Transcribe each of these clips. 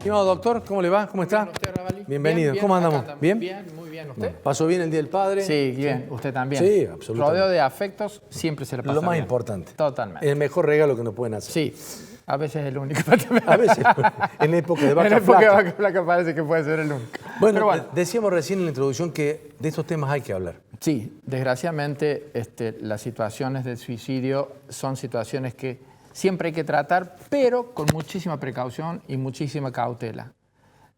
Estimado doctor, ¿cómo le va? ¿Cómo está? Bien, ¿usted, Ravalli? Bienvenido. Bien, ¿Cómo acá andamos? ¿Bien? Bien, muy bien. ¿Usted? ¿Pasó bien el Día del Padre? Sí, bien. ¿Usted también? Sí, absolutamente. Rodeo de afectos siempre se le pasa Lo más bien. importante. Totalmente. El mejor regalo que nos pueden hacer. Sí, a veces es el único. A veces, en época de vaca En época de flaca. vaca flaca parece que puede ser el único. Bueno, Pero decíamos recién en la introducción que de estos temas hay que hablar. sí, desgraciadamente las situaciones del suicidio son situaciones que siempre hay que tratar, pero con muchísima precaución y muchísima cautela.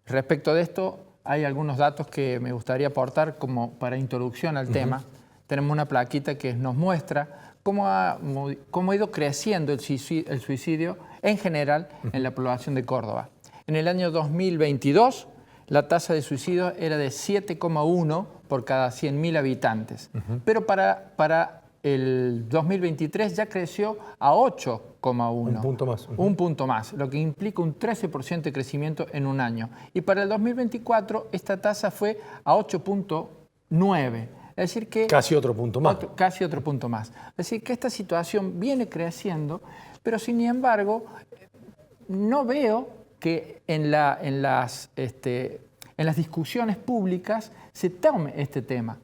Respecto de esto, hay algunos datos que me gustaría aportar como para introducción al tema. Tenemos una plaquita que nos muestra cómo ha ido creciendo el suicidio en general en la población de Córdoba. En el año 2022, la tasa de suicidio era de 7,1 por cada 100.000 habitantes. Pero para el 2023 ya creció a 8,1. Un punto más. Un punto más, lo que implica un 13% de crecimiento en un año. Y para el 2024 esta tasa fue a 8,9. Es decir que... Casi otro punto más. Casi otro punto más. Es decir que esta situación viene creciendo, pero sin embargo no veo que en las discusiones públicas se tome este tema.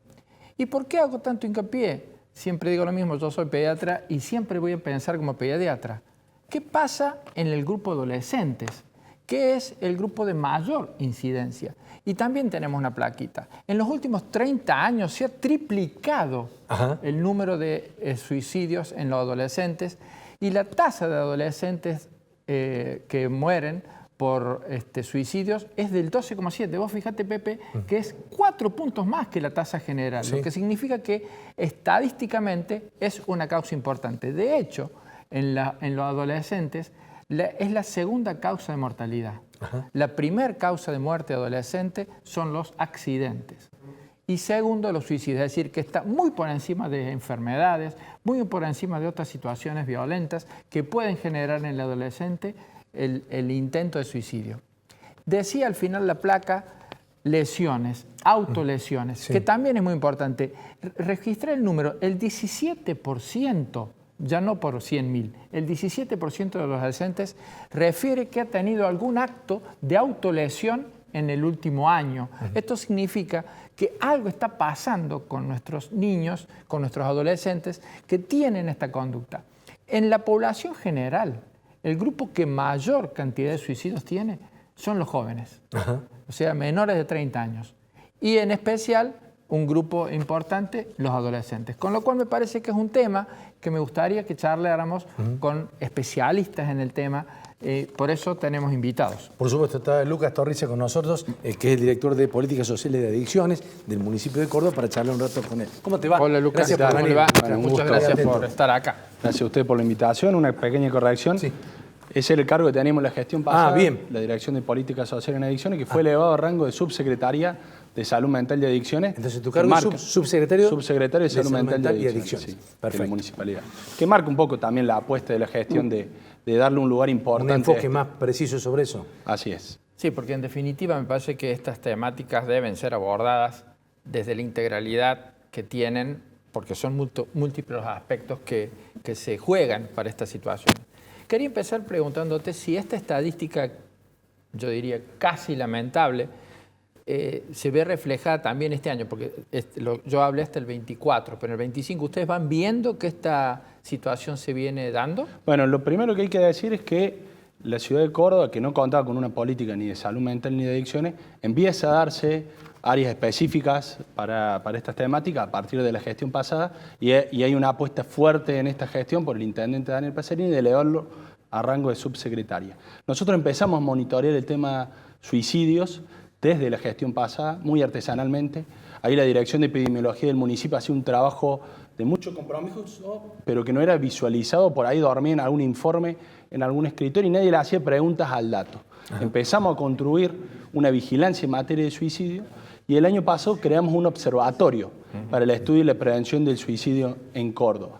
¿Y por qué hago tanto hincapié? Siempre digo lo mismo, yo soy pediatra y siempre voy a pensar como pediatra. ¿Qué pasa en el grupo de adolescentes? ¿Qué es el grupo de mayor incidencia? Y también tenemos una plaquita. En los últimos 30 años se ha triplicado el número de suicidios en los adolescentes y la tasa de adolescentes que mueren por suicidios es del 12,7. Vos fíjate, Pepe, que es 4 puntos más que la tasa general, lo que significa que estadísticamente es una causa importante. De hecho, en los adolescentes es la segunda causa de mortalidad. La primera causa de muerte adolescente son los accidentes. Y segundo, los suicidios, es decir, que está muy por encima de enfermedades, muy por encima de otras situaciones violentas que pueden generar en el adolescente el intento de suicidio. Decía al final la placa lesiones, autolesiones, que también es muy importante. Registré el número, el 17%, ya no por 100.000, el 17% de los adolescentes refiere que ha tenido algún acto de autolesión en el último año. Esto significa que algo está pasando con nuestros niños, con nuestros adolescentes que tienen esta conducta. En la población general, el grupo que mayor cantidad de suicidios tiene son los jóvenes, o sea, menores de 30 años. Y en especial, un grupo importante, los adolescentes. Con lo cual me parece que es un tema que me gustaría que charláramos con especialistas en el tema. Por eso tenemos invitados. Por supuesto, está Lucas Torrice con nosotros, que es el director de Políticas Sociales de Adicciones del municipio de Córdoba, para charlar un rato con él. ¿Cómo te va? Hola, Lucas. Gracias por venir. Bueno, muchas gracias por estar acá. Gracias a usted por la invitación. Una pequeña corrección. Sí. Ese era el cargo que teníamos en la gestión pasada, bien. la Dirección de Políticas Sociales en Adicciones, que fue elevado a rango de subsecretaria de Salud Mental y Adicciones. Entonces, tu cargo es subsecretario de Salud Mental y Adicciones. Sí, perfecto. De la municipalidad. Que marca un poco también la apuesta de la gestión de darle un lugar importante. Un enfoque más preciso sobre eso. Así es. Sí, porque en definitiva me parece que estas temáticas deben ser abordadas desde la integralidad que tienen, porque son múltiples los aspectos que se juegan para esta situación. Quería empezar preguntándote si esta estadística, yo diría casi lamentable, se ve reflejada también este año, porque yo hablé hasta el 24, pero en el 25, ¿ustedes van viendo que esta situación se viene dando? Bueno, lo primero que hay que decir es que la ciudad de Córdoba, que no contaba con una política ni de salud mental ni de adicciones, empieza a darse áreas específicas para estas temáticas a partir de la gestión pasada y hay una apuesta fuerte en esta gestión por el intendente Daniel Pacerini de elevarlo a rango de subsecretaria. Nosotros empezamos a monitorear el tema suicidios desde la gestión pasada, muy artesanalmente. Ahí la Dirección de Epidemiología del municipio hacía un trabajo de mucho compromiso, pero que no era visualizado, por ahí dormía en algún informe, en algún escritorio y nadie le hacía preguntas al dato. Empezamos a construir una vigilancia en materia de suicidio y el año pasado creamos un observatorio para el estudio y la prevención del suicidio en Córdoba.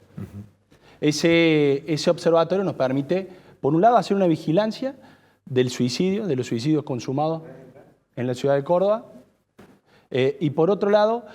Ese observatorio nos permite, por un lado, hacer una vigilancia del suicidio, de los suicidios consumados en la ciudad de Córdoba, y por otro lado,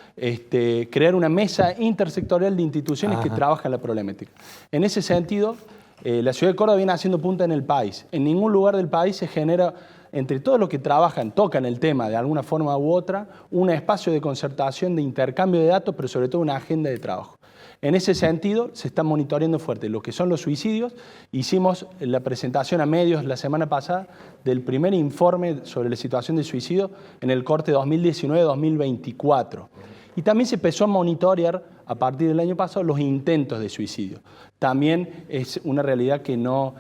crear una mesa intersectorial de instituciones que trabajan la problemática. En ese sentido, la ciudad de Córdoba viene haciendo punta en el país. En ningún lugar del país se genera entre todos los que trabajan, tocan el tema de alguna forma u otra, un espacio de concertación, de intercambio de datos, pero sobre todo una agenda de trabajo. En ese sentido, se está monitoreando fuerte lo que son los suicidios. Hicimos la presentación a medios la semana pasada del primer informe sobre la situación de suicidio en el corte 2019-2024. Y también se empezó a monitorear a partir del año pasado los intentos de suicidio. También es una realidad que no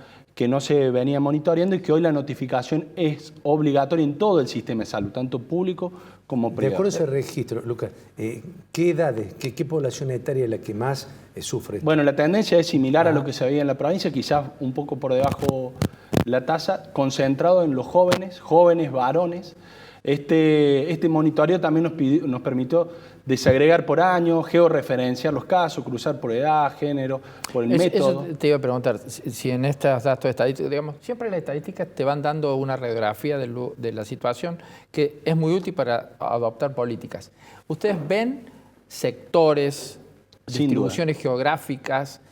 se venía monitoreando y que hoy la notificación es obligatoria en todo el sistema de salud, tanto público como privado. De acuerdo a ese registro, Lucas, ¿qué edades, qué población etaria es la que más sufre? Bueno, la tendencia es similar a lo que se veía en la provincia, quizás un poco por debajo la tasa, concentrado en los jóvenes varones. Este monitoreo también nos permitió desagregar por año, georreferenciar los casos, cruzar por edad, género, por el método. Eso te iba a preguntar, si en estos datos estadísticos, digamos, siempre las estadísticas te van dando una radiografía de la situación que es muy útil para adoptar políticas. ¿Ustedes ven sectores, distribuciones geográficas,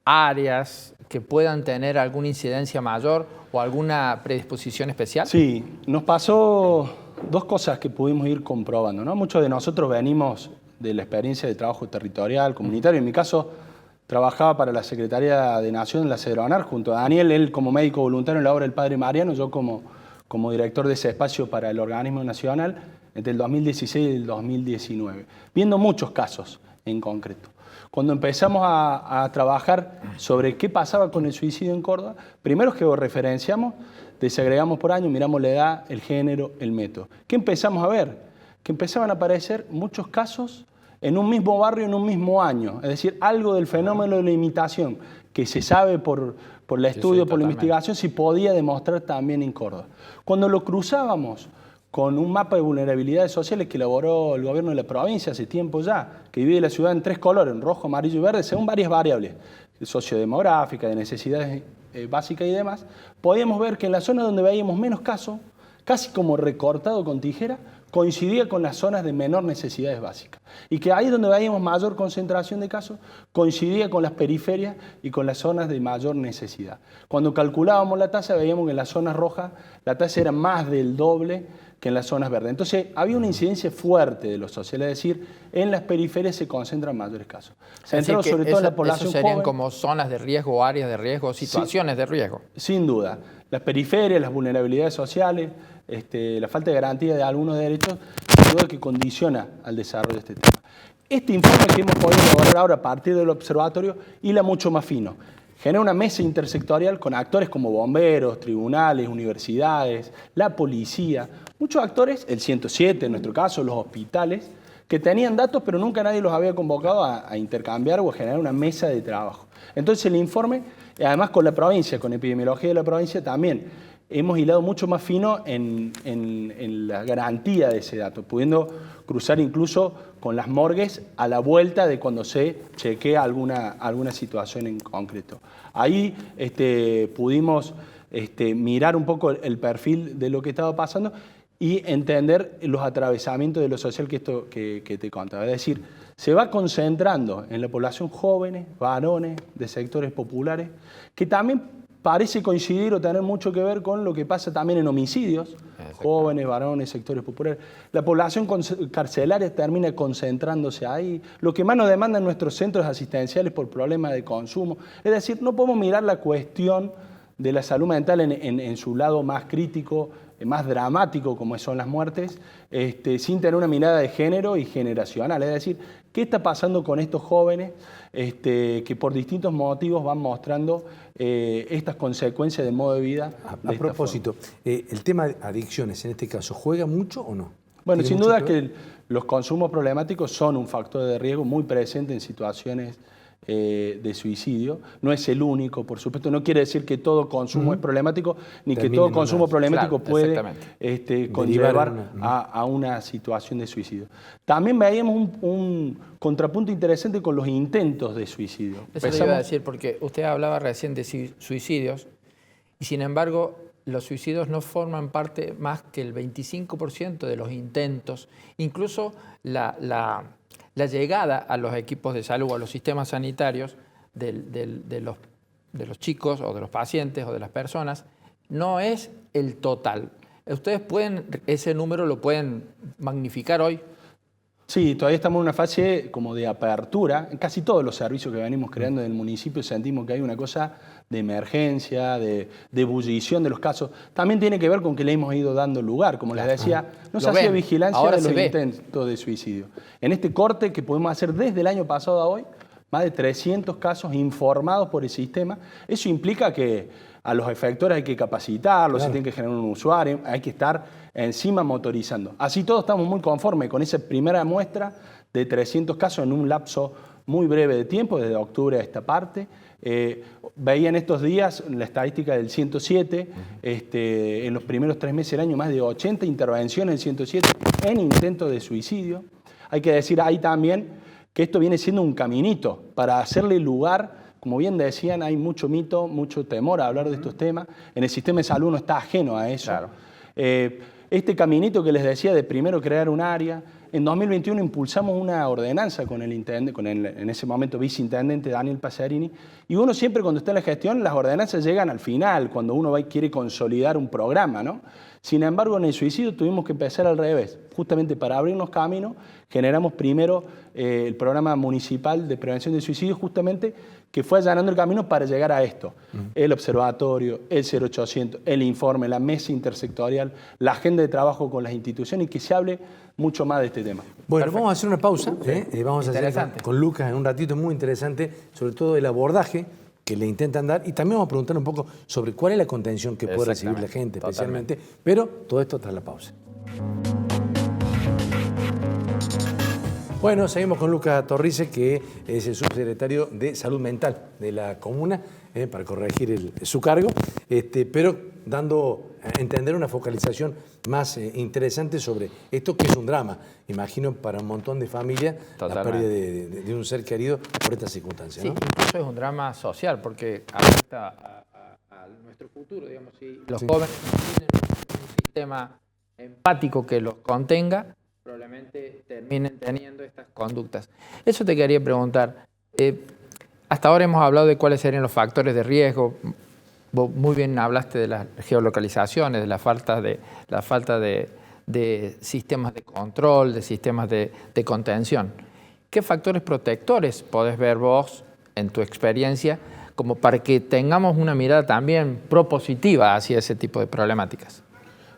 áreas que puedan tener alguna incidencia mayor o alguna predisposición especial? Sí, nos pasó dos cosas que pudimos ir comprobando, ¿no? Muchos de nosotros venimos de la experiencia de trabajo territorial, comunitario. En mi caso, trabajaba para la Secretaría de Nación en la CEDRONAR junto a Daniel, él como médico voluntario en la obra del Padre Mariano, yo como director de ese espacio para el organismo nacional entre el 2016 y el 2019, viendo muchos casos en concreto. Cuando empezamos a trabajar sobre qué pasaba con el suicidio en Córdoba, primero georreferenciamos, desagregamos por año, miramos la edad, el género, el método. ¿Qué empezamos a ver? Que empezaban a aparecer muchos casos en un mismo barrio, en un mismo año. Es decir, algo del fenómeno de la imitación que se sabe por el estudio, por la investigación, se podía demostrar también en Córdoba. Cuando lo cruzábamos con un mapa de vulnerabilidades sociales que elaboró el gobierno de la provincia hace tiempo ya, que divide la ciudad en 3 colores, en rojo, amarillo y verde, según varias variables sociodemográficas, de necesidades básicas y demás, podíamos ver que en la zona donde veíamos menos casos, casi como recortado con tijera, coincidía con las zonas de menor necesidades básicas. Y que ahí donde veíamos mayor concentración de casos, coincidía con las periferias y con las zonas de mayor necesidad. Cuando calculábamos la tasa, veíamos que en las zonas rojas la tasa era más del doble que en las zonas verdes. Entonces, había una incidencia fuerte de lo social, es decir, en las periferias se concentran mayores casos. Centrado sobre todo en la población serían joven, como zonas de riesgo, áreas de riesgo, situaciones de riesgo. Sin duda. Las periferias, las vulnerabilidades sociales, la falta de garantía de algunos derechos, sin duda que condiciona al desarrollo de este tema. Este informe que hemos podido elaborar ahora a partir del observatorio hila mucho más fino. Genera una mesa intersectorial con actores como bomberos, tribunales, universidades, la policía, muchos actores, el 107 en nuestro caso, los hospitales, que tenían datos pero nunca nadie los había convocado a intercambiar o a generar una mesa de trabajo. Entonces el informe, además con la provincia, con epidemiología de la provincia también, hemos hilado mucho más fino en la garantía de ese dato, pudiendo cruzar incluso con las morgues a la vuelta de cuando se chequea alguna situación en concreto. Ahí pudimos mirar un poco el perfil de lo que estaba pasando y entender los atravesamientos de lo social que te contaba. Es decir, se va concentrando en la población jóvenes, varones, de sectores populares, que también parece coincidir o tener mucho que ver con lo que pasa también en homicidios, jóvenes, varones, sectores populares. La población carcelaria termina concentrándose ahí. Lo que más nos demandan nuestros centros asistenciales por problemas de consumo. Es decir, no podemos mirar la cuestión de la salud mental en su lado más crítico, más dramático, como son las muertes, sin tener una mirada de género y generacional. Es decir, ¿qué está pasando con estos jóvenes que por distintos motivos van mostrando estas consecuencias del modo de vida? A propósito, ¿el tema de adicciones en este caso juega mucho o no? Bueno, sin duda que los consumos problemáticos son un factor de riesgo muy presente en situaciones de suicidio. No es el único, por supuesto. No quiere decir que todo consumo es problemático, ni que todo consumo problemático puede conllevar a una situación de suicidio. También veíamos un contrapunto interesante con los intentos de suicidio. Eso le iba a decir, porque usted hablaba recién de suicidios, y sin embargo los suicidios no forman parte más que el 25% de los intentos. Incluso la llegada a los equipos de salud o a los sistemas sanitarios de los chicos o de los pacientes o de las personas no es el total. ¿Ustedes ese número lo pueden magnificar hoy? Sí, todavía estamos en una fase como de apertura. En casi todos los servicios que venimos creando en el municipio sentimos que hay una cosa de emergencia, de ebullición de los casos. También tiene que ver con que le hemos ido dando lugar. Como les decía, no se hacía vigilancia de los intentos de suicidio. En este corte que podemos hacer desde el año pasado a hoy, más de 300 casos informados por el sistema. Eso implica que a los efectores hay que capacitarlos, se tiene que generar un usuario, hay que estar encima motorizando. Así todos estamos muy conformes con esa primera muestra de 300 casos en un lapso muy breve de tiempo, desde octubre a esta parte. Veía en estos días la estadística del 107, en los primeros 3 meses del año más de 80 intervenciones del 107 en intentos de suicidio. Hay que decir ahí también que esto viene siendo un caminito para hacerle lugar. Como bien decían, hay mucho mito, mucho temor a hablar de estos temas. En el sistema de salud no está ajeno a eso. Claro. Este caminito que les decía de primero crear un área, en 2021 impulsamos una ordenanza con el intendente, en ese momento viceintendente Daniel Pacerini, y uno siempre cuando está en la gestión, las ordenanzas llegan al final, cuando uno va y quiere consolidar un programa, ¿no? Sin embargo, en el suicidio tuvimos que empezar al revés. Justamente para abrirnos caminos, generamos primero el programa municipal de prevención del suicidio, justamente que fue allanando el camino para llegar a esto. El observatorio, el 0800, el informe, la mesa intersectorial, la agenda de trabajo con las instituciones y que se hable mucho más de este tema. Bueno, vamos a hacer una pausa. Vamos a hacer con Lucas en un ratito muy interesante, sobre todo el abordaje que le intentan dar y también vamos a preguntar un poco sobre cuál es la contención que puede recibir la gente especialmente, pero todo esto tras la pausa. Bueno, seguimos con Lucas Torrice, que es el subsecretario de Salud Mental de la comuna, para corregir su cargo, pero dando a entender una focalización más interesante sobre esto que es un drama, imagino, para un montón de familias, la pérdida de un ser querido por estas circunstancias. Sí, ¿no? incluso es un drama social, porque afecta a nuestro futuro, digamos, si los jóvenes tienen un sistema empático que los contenga, probablemente terminen teniendo estas conductas. Eso te quería preguntar. Hasta ahora hemos hablado de cuáles serían los factores de riesgo. Vos muy bien hablaste de las geolocalizaciones, de la falta de sistemas de control, de sistemas de contención. ¿Qué factores protectores podés ver vos en tu experiencia como para que tengamos una mirada también propositiva hacia ese tipo de problemáticas?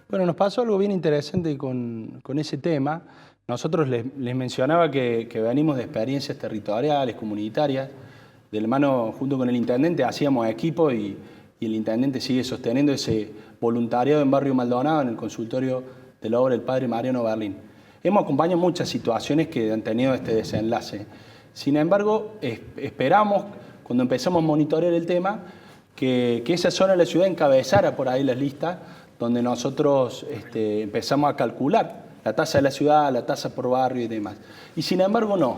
Bueno, nos pasó algo bien interesante con ese tema. Nosotros les mencionaba que venimos de experiencias territoriales, comunitarias. De la mano, junto con el intendente, hacíamos equipo y el intendente sigue sosteniendo ese voluntariado en Barrio Maldonado, en el consultorio de la obra del padre Mariano Berlín. Hemos acompañado muchas situaciones que han tenido este desenlace. Sin embargo, esperamos, cuando empezamos a monitorear el tema, que esa zona de la ciudad encabezara por ahí las listas, donde nosotros empezamos a calcular la tasa de la ciudad, la tasa por barrio y demás. Y sin embargo no.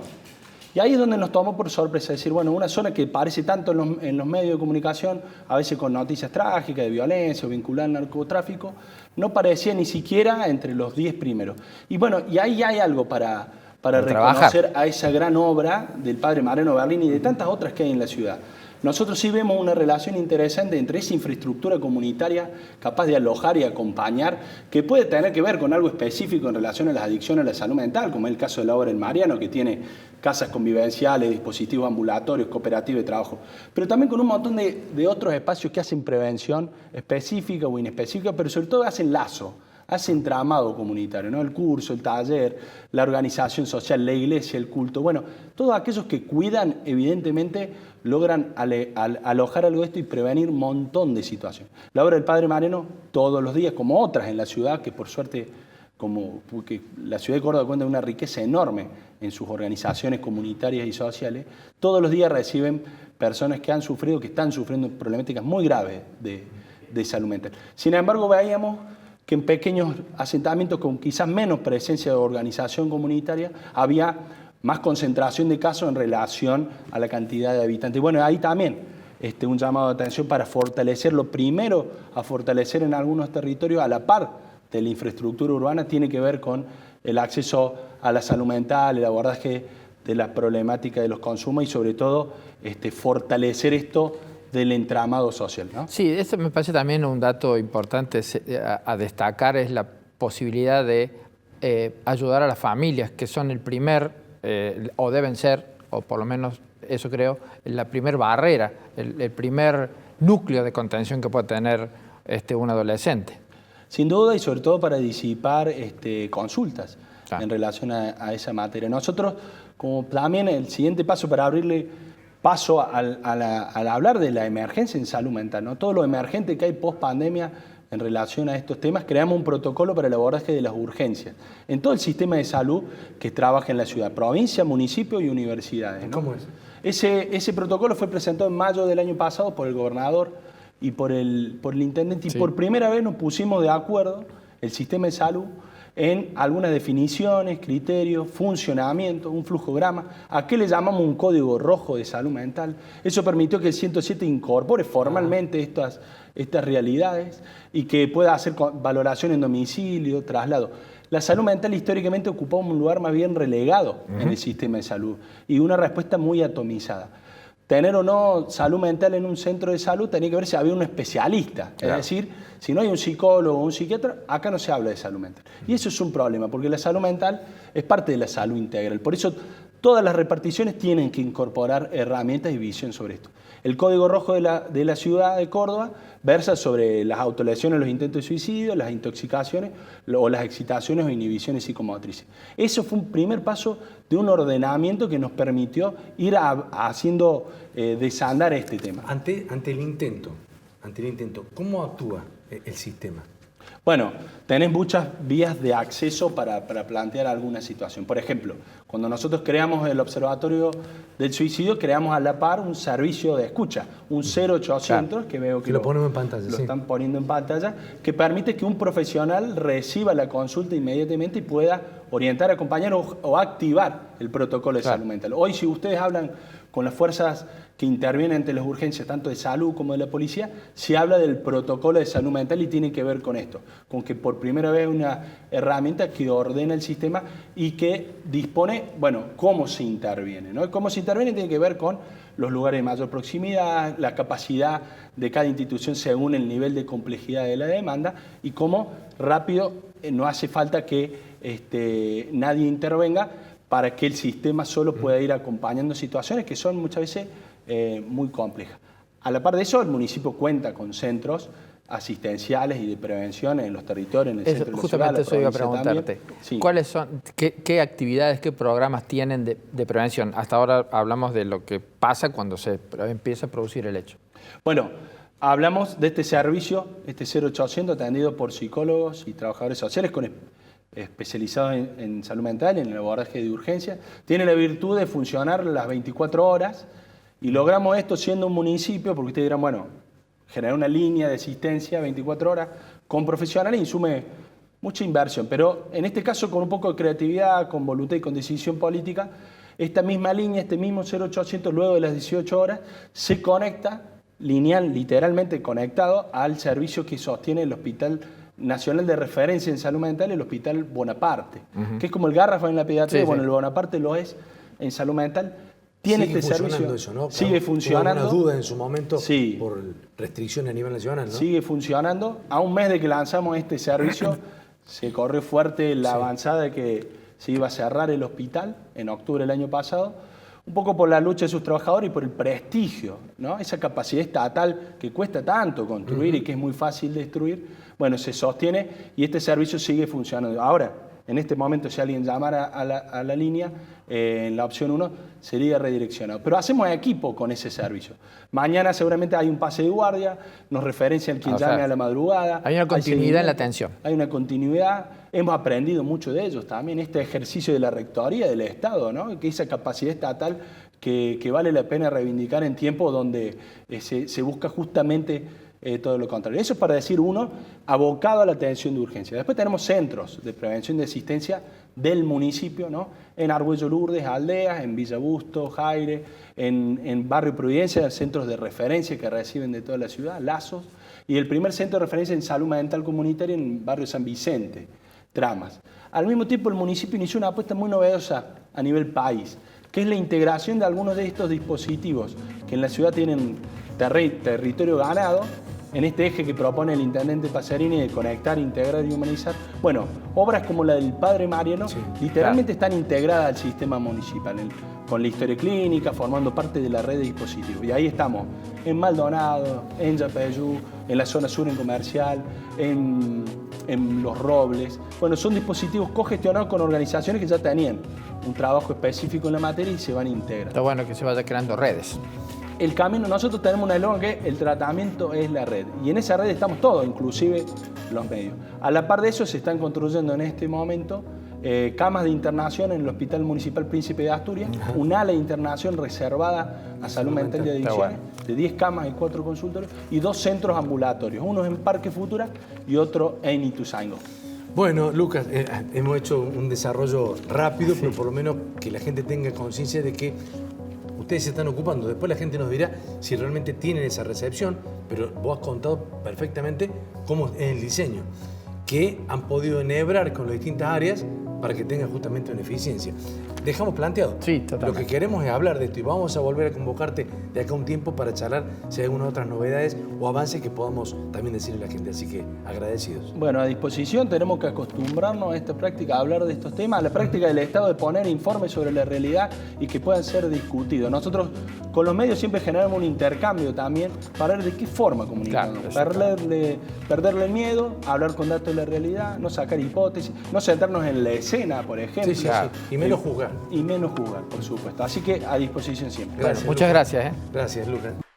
Y ahí es donde nos tomó por sorpresa decir, bueno, una zona que parece tanto en los medios de comunicación, a veces con noticias trágicas de violencia o vinculada al narcotráfico, no parecía ni siquiera entre los 10 primeros. Y bueno, y ahí hay algo para reconocer a esa gran obra del padre Mariano Berlín y de tantas otras que hay en la ciudad. Nosotros sí vemos una relación interesante entre esa infraestructura comunitaria capaz de alojar y acompañar, que puede tener que ver con algo específico en relación a las adicciones a la salud mental, como es el caso de la obra del Mariano, que tiene casas convivenciales, dispositivos ambulatorios, cooperativas de trabajo, pero también con un montón de otros espacios que hacen prevención específica o inespecífica, pero sobre todo hacen lazo, hace entramado comunitario, ¿no? El curso, el taller, la organización social, la iglesia, el culto. Bueno, todos aquellos que cuidan, evidentemente, logran alojar algo de esto y prevenir un montón de situaciones. La obra del padre Mariano, todos los días, como otras en la ciudad, que por suerte, porque la ciudad de Córdoba cuenta con una riqueza enorme en sus organizaciones comunitarias y sociales, todos los días reciben personas que han sufrido, que están sufriendo problemáticas muy graves de salud mental. Sin embargo, veíamos que en pequeños asentamientos con quizás menos presencia de organización comunitaria había más concentración de casos en relación a la cantidad de habitantes. Bueno, ahí también un llamado de atención para fortalecerlo. Primero, a fortalecer en algunos territorios, a la par de la infraestructura urbana, tiene que ver con el acceso a la salud mental, el abordaje de la problemática de los consumos y sobre todo fortalecer esto del entramado social, ¿no? Sí, esto me parece también un dato importante a destacar, es la posibilidad de ayudar a las familias, que son el primer, o deben ser, o por lo menos eso creo, la primer barrera, el primer núcleo de contención que puede tener un adolescente. Sin duda, y sobre todo para disipar consultas en relación a esa materia. Nosotros, como también el siguiente paso para abrirle paso al hablar de la emergencia en salud mental, ¿no? Todo lo emergente que hay post pandemia en relación a estos temas, creamos un protocolo para el abordaje de las urgencias en todo el sistema de salud que trabaja en la ciudad, provincia, municipio y universidades, ¿no? ¿Cómo es? Ese protocolo fue presentado en mayo del año pasado por el gobernador y por el intendente, y por primera vez nos pusimos de acuerdo, el sistema de salud, en algunas definiciones, criterios, funcionamiento, un flujograma, a qué le llamamos un código rojo de salud mental. Eso permitió que el 107 incorpore formalmente estas realidades y que pueda hacer valoración en domicilio, traslado. La salud mental históricamente ocupó un lugar más bien relegado en el sistema de salud y una respuesta muy atomizada. Tener o no salud mental en un centro de salud tenía que ver si había un especialista. Claro. Es decir, si no hay un psicólogo o un psiquiatra, acá no se habla de salud mental. Y eso es un problema, porque la salud mental es parte de la salud integral. Por eso todas las reparticiones tienen que incorporar herramientas y visión sobre esto. El Código Rojo de la ciudad de Córdoba versa sobre las autolesiones, los intentos de suicidio, las intoxicaciones o las excitaciones o inhibiciones psicomotrices. Eso fue un primer paso de un ordenamiento que nos permitió ir haciendo desandar este tema. Ante el intento, ¿cómo actúa el sistema? Bueno, tenés muchas vías de acceso para plantear alguna situación. Por ejemplo, cuando nosotros creamos el Observatorio del Suicidio, creamos a la par un servicio de escucha, un 0800, que veo que lo ponemos en pantalla. Lo están poniendo en pantalla, que permite que un profesional reciba la consulta inmediatamente y pueda orientar, acompañar o activar el protocolo de salud mental. Hoy, si ustedes hablan con las fuerzas que intervienen ante las urgencias, tanto de salud como de la policía, se habla del protocolo de salud mental y tiene que ver con esto, con que por primera vez una herramienta que ordena el sistema y que dispone, bueno, cómo se interviene, ¿no? Cómo se interviene tiene que ver con los lugares de mayor proximidad, la capacidad de cada institución según el nivel de complejidad de la demanda y cómo rápido no hace falta que nadie intervenga para que el sistema solo pueda ir acompañando situaciones que son muchas veces muy complejas. A la par de eso, el municipio cuenta con centros asistenciales y de prevención en los territorios, en el centro de la ciudad. Justamente eso iba a preguntarte. Sí. ¿Cuáles son, qué actividades, qué programas tienen de prevención? Hasta ahora hablamos de lo que pasa cuando se empieza a producir el hecho. Bueno, hablamos de este servicio, este 0800, atendido por psicólogos y trabajadores sociales especializados en salud mental, en el abordaje de urgencia. Tiene la virtud de funcionar las 24 horas y logramos esto siendo un municipio, porque ustedes dirán, bueno, generar una línea de asistencia 24 horas con profesionales insume mucha inversión, pero en este caso con un poco de creatividad, con voluntad y con decisión política, esta misma línea, este mismo 0800, luego de las 18 horas, se conecta lineal, literalmente conectado al servicio que sostiene el Hospital Nacional de Referencia en Salud Mental, el Hospital Bonaparte, que es como el Garrafa en la pediatría, bueno, el Bonaparte lo es en salud mental. Tiene sigue este servicio, eso, ¿no? sigue funcionando. Hubo una duda en su momento por restricciones a nivel nacional, ¿no? Sigue funcionando. A un mes de que lanzamos este servicio, se corrió fuerte la avanzada de que se iba a cerrar el hospital en octubre del año pasado, un poco por la lucha de sus trabajadores y por el prestigio, ¿no? Esa capacidad estatal que cuesta tanto construir y que es muy fácil destruir, bueno, se sostiene y este servicio sigue funcionando. Ahora, en este momento, si alguien llamara a la línea, en la opción 1, sería redireccionado. Pero hacemos equipo con ese servicio. Mañana seguramente hay un pase de guardia, nos referencian quien llame a la madrugada. Hay una continuidad en la atención. Hay una continuidad. Hemos aprendido mucho de ellos también. Este ejercicio de la rectoría del Estado, ¿no? Que esa capacidad estatal que vale la pena reivindicar en tiempos donde se busca justamente todo lo contrario. Eso es para decir uno, abocado a la atención de urgencia. Después tenemos centros de prevención y de asistencia del municipio, ¿no? En Argüello Lourdes, Aldeas, en Villa Busto, Jaire, en Barrio Providencia, centros de referencia que reciben de toda la ciudad, Lazos, y el primer centro de referencia en salud mental comunitaria en Barrio San Vicente, Tramas. Al mismo tiempo, el municipio inició una apuesta muy novedosa a nivel país, que es la integración de algunos de estos dispositivos que en la ciudad tienen territorio ganado, en este eje que propone el intendente Pacerini de conectar, integrar y humanizar. Bueno, obras como la del Padre Mariano literalmente están integradas al sistema municipal, con la historia clínica, formando parte de la red de dispositivos. Y ahí estamos, en Maldonado, en Yapeyú, en la zona sur en Comercial, en Los Robles. Bueno, son dispositivos cogestionados con organizaciones que ya tenían un trabajo específico en la materia y se van a integrar. Está bueno que se vaya creando redes. El camino, nosotros tenemos un eslogan que el tratamiento es la red. Y en esa red estamos todos, inclusive los medios. A la par de eso se están construyendo en este momento camas de internación en el Hospital Municipal Príncipe de Asturias, un ala de internación reservada a salud mental y adicciones, de 10 camas y 4 consultorios, y 2 centros ambulatorios, uno en Parque Futura y otro en Ituzaingó. Bueno, Lucas, hemos hecho un desarrollo rápido, pero por lo menos que la gente tenga conciencia de que ustedes se están ocupando. Después la gente nos dirá si realmente tienen esa recepción, pero vos has contado perfectamente cómo es el diseño, que han podido enhebrar con las distintas áreas para que tenga justamente una eficiencia. Dejamos planteado. Sí, totalmente. Lo que queremos es hablar de esto y vamos a volver a convocarte de acá a un tiempo para charlar si hay algunas otras novedades o avances que podamos también decirle a la gente. Así que agradecidos. Bueno, a disposición, tenemos que acostumbrarnos a esta práctica, a hablar de estos temas, a la práctica del Estado de poner informes sobre la realidad y que puedan ser discutidos. Nosotros con los medios siempre generamos un intercambio también para ver de qué forma comunicarnos. Perderle el miedo, hablar con datos de la realidad, no sacar hipótesis, no sentarnos en la escena, por ejemplo. Sí. Y menos juzgar. Y menos jugar, por supuesto. Así que a disposición siempre. Gracias, Muchas Lucas. gracias. Gracias, Lucas.